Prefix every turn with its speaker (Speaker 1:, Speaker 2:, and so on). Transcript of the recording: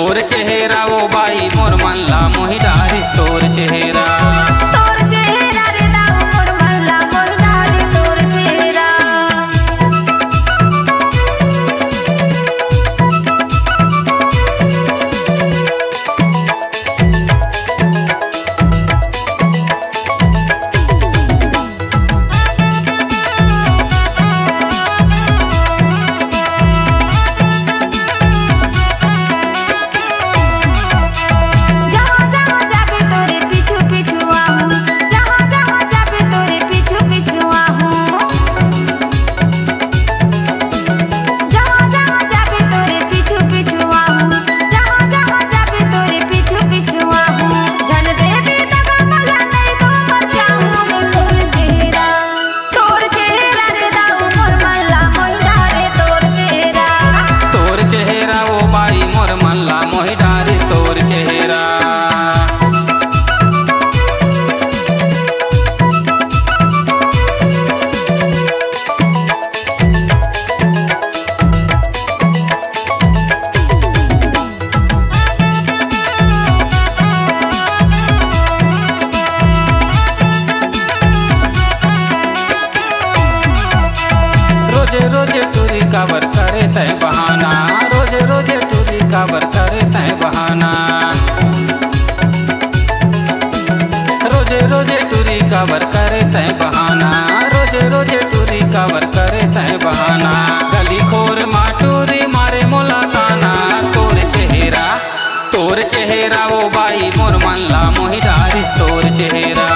Speaker 1: तोर चेहरा वो बाई मोर मनला मोहि डारिस तोर चेहरा।
Speaker 2: तोर चेहरा रे दाऊ मोर मनला मोहि डारी तोर चेहरा।
Speaker 1: रोजे रोजे टूरी काबर करे तय बहाना, रोजे रोजे टूरी काबर करे तय बहाना। रोजे रोजे टूरी काबर करे तय बहाना, रोजे रोजे टूरी काबर करे तय बहाना। गली खोर माटूरी मारे मोला ताना, तोर चेहरा वो बाई मोर मनला मोहि डारिस तोर चेहरा।